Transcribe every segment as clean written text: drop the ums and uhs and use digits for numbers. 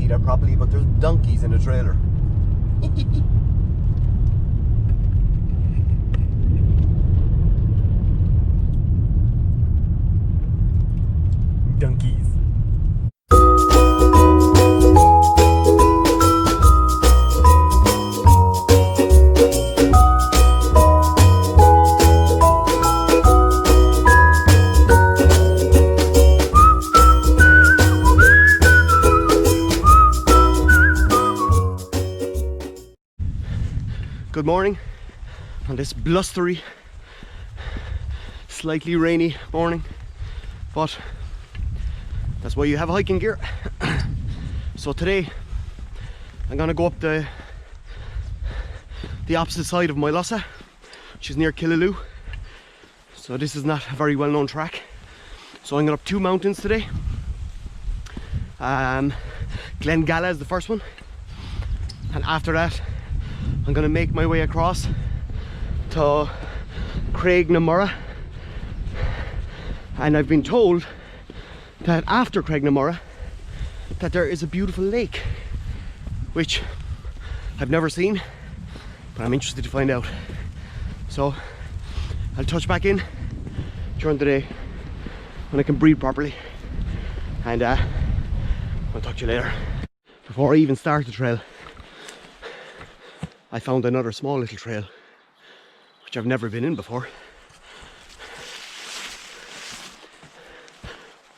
see that properly, but there's donkeys in the trailer. Donkeys. Good morning on this blustery, slightly rainy morning, but that's why you have hiking gear. So today I'm gonna go up the opposite side of Moylossa, which is near Killaloe. So this is not a very well-known track. So I'm going up two mountains today. Glengalligh is the first one, and after that I'm going to make my way across to Craignamoura. And I've been told that after Craignamoura that there is a beautiful lake, which I've never seen, but I'm interested to find out. So I'll touch back in during the day when I can breathe properly, and I'll talk to you later. Before I even start the trail, I found another small little trail which I've never been in before.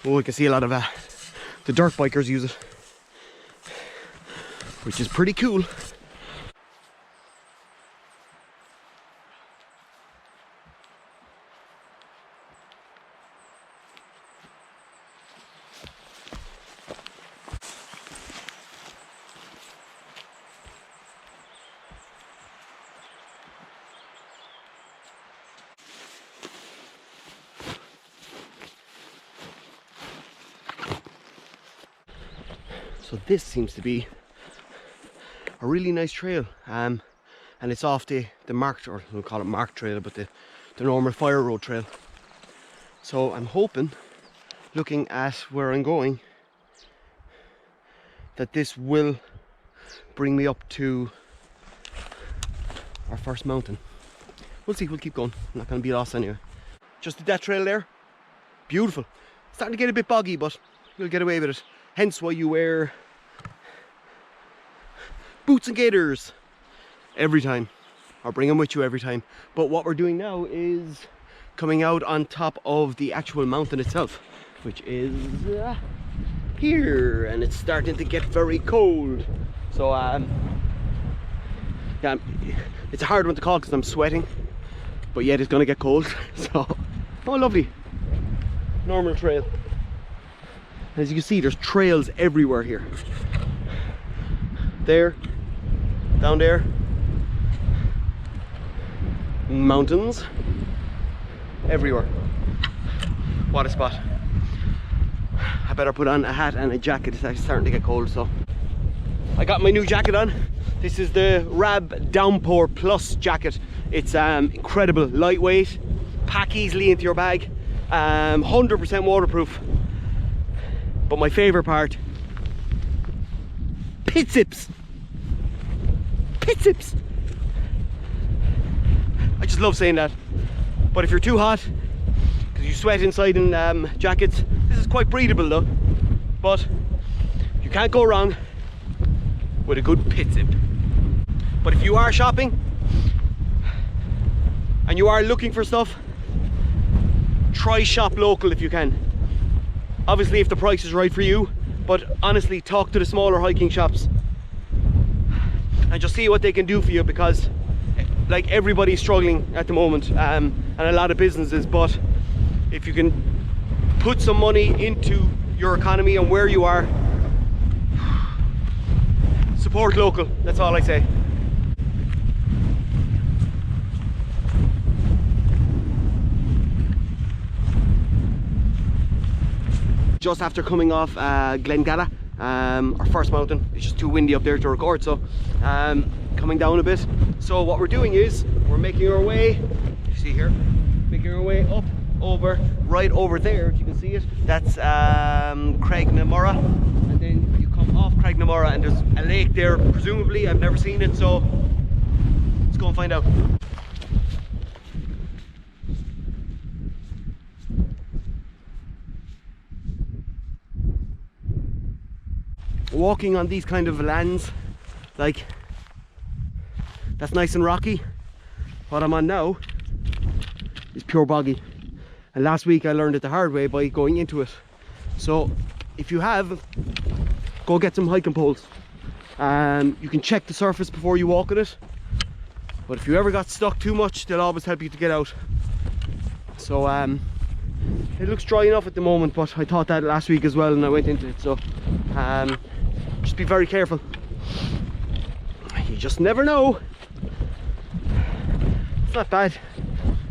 Oh, I can see a lot of the dirt bikers use it, which is pretty cool. So this seems to be a really nice trail, and it's off the marked, or we'll call it marked trail, but the normal fire road trail. So I'm hoping, looking at where I'm going, that this will bring me up to our first mountain. We'll see, we'll keep going. I'm not going to be lost anyway. Just that trail there, beautiful. Starting to get a bit boggy, but we'll get away with it. Hence why you wear boots and gaiters every time, or bring them with you every time. But what we're doing now is coming out on top of the actual mountain itself, which is here, and it's starting to get very cold. So yeah, it's a hard one to call because I'm sweating, but yet it's gonna get cold. So, oh lovely, normal trail. As you can see, there's trails everywhere here. There, down there, mountains, everywhere. What a spot. I better put on a hat and a jacket. It's actually starting to get cold, so. I got my new jacket on. This is the Rab Downpour Plus jacket. It's incredible, lightweight, pack easily into your bag, 100% waterproof. But my favourite part, pit zips. Pit zips. I just love saying that. But if you're too hot, because you sweat inside in jackets, this is quite breathable though. But you can't go wrong with a good pit zip. But if you are shopping and you are looking for stuff, try shop local if you can. Obviously if the price is right for you, but honestly talk to the smaller hiking shops and just see what they can do for you, because like everybody's struggling at the moment, and a lot of businesses, but if you can put some money into your economy and where you are, support local, that's all I say. Just after coming off Glengalligh, our first mountain. It's just too windy up there to record, so coming down a bit. So what we're doing is we're making our way, you see here, making our way up over, right over there, if you can see it. That's Craignamoura, and then you come off Craignamoura, and there's a lake there, presumably. I've never seen it, so let's go and find out. Walking on these kind of lands, like, that's nice and rocky. What I'm on now is pure boggy, and last week I learned it the hard way by going into it. So if you have, go get some hiking poles. You can check the surface before you walk on it, but if you ever got stuck too much, they'll always help you to get out. So it looks dry enough at the moment, but I thought that last week as well and I went into it. So just be very careful. You just never know. It's not bad.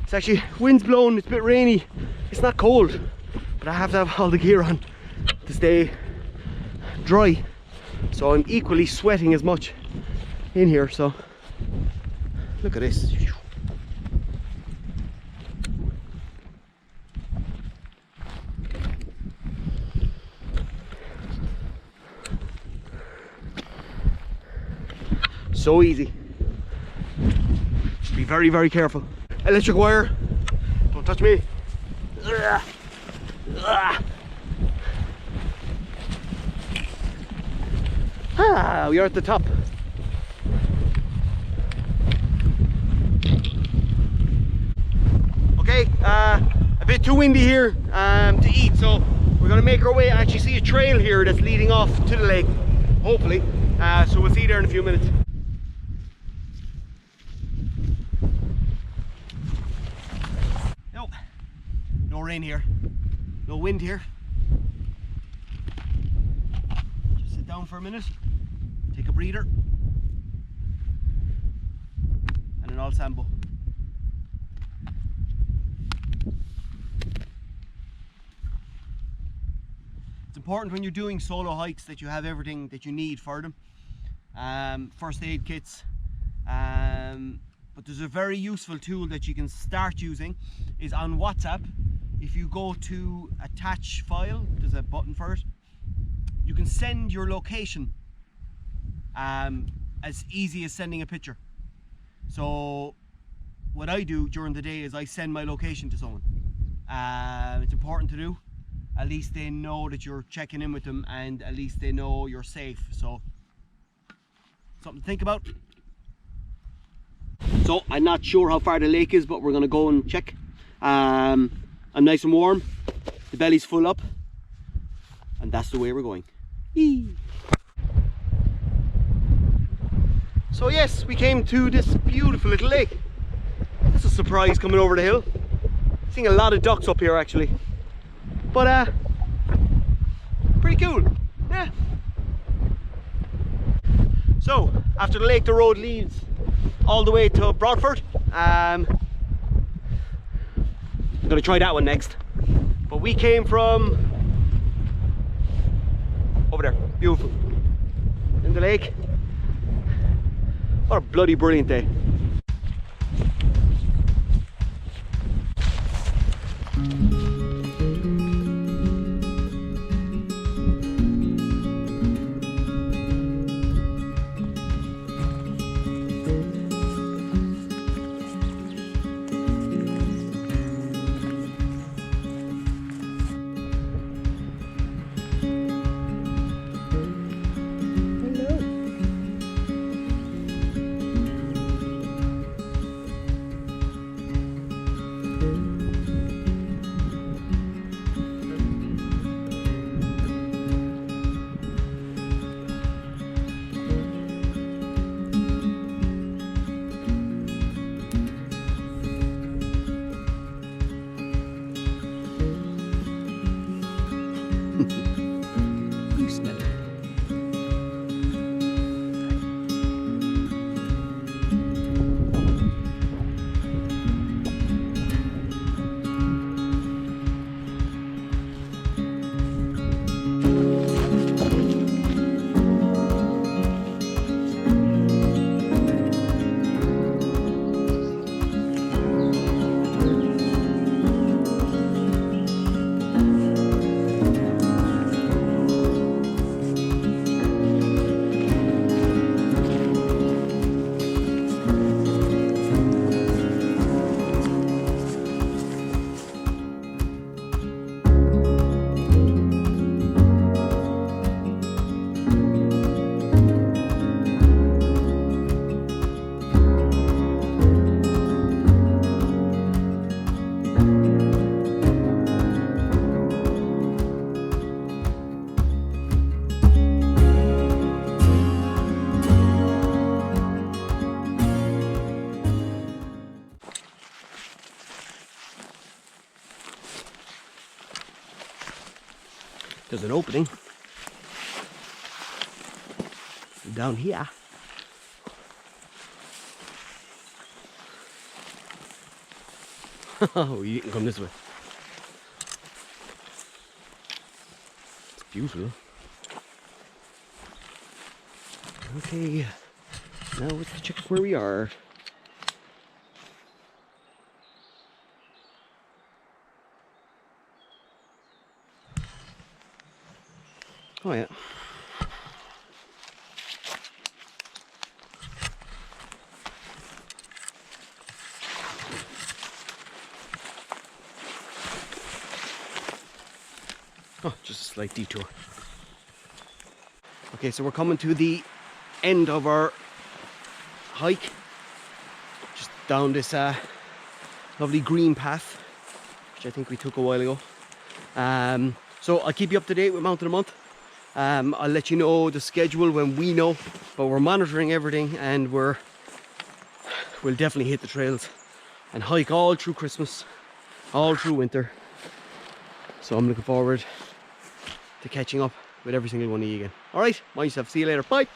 It's actually, wind's blowing, it's a bit rainy. It's not cold, but I have to have all the gear on to stay dry. So I'm equally sweating as much in here. So look at this. So easy. Be very, very careful. Electric wire. Don't touch me. Ah, we are at the top. Okay, a bit too windy here to eat, so we're gonna make our way. I actually see a trail here that's leading off to the lake, hopefully. So we'll see you there in a few minutes. No rain here, no wind here. Just sit down for a minute, take a breather, and an all sambo. It's important when you're doing solo hikes that you have everything that you need for them. First aid kits, but there's a very useful tool that you can start using, is on WhatsApp. If you go to attach file, there's a button for it. You can send your location as easy as sending a picture. So what I do during the day is I send my location to someone. It's important to do. At least they know that you're checking in with them, and at least they know you're safe. So something to think about. So I'm not sure how far the lake is, but we're gonna go and check. I'm nice and warm, the belly's full up, and that's the way we're going. Eee. So yes, we came to this beautiful little lake. That's a surprise coming over the hill. Seeing a lot of ducks up here actually, but pretty cool, yeah. So after the lake, the road leads all the way to Broadford. I'm gonna try that one next, but we came from over there. Beautiful in the lake. What a bloody brilliant day. opening. Down here. Oh, you can come this way. It's beautiful. Okay, now let's check where we are. Oh yeah. Oh, just a slight detour. Okay, so we're coming to the end of our hike. Just down this lovely green path, which I think we took a while ago. So I'll keep you up to date with Mountain a Month. I'll let you know the schedule when we know, but we're monitoring everything, and we'll definitely hit the trails and hike all through Christmas, all through winter. So I'm looking forward to catching up with every single one of you again. Alright, mind yourself, see you later, bye!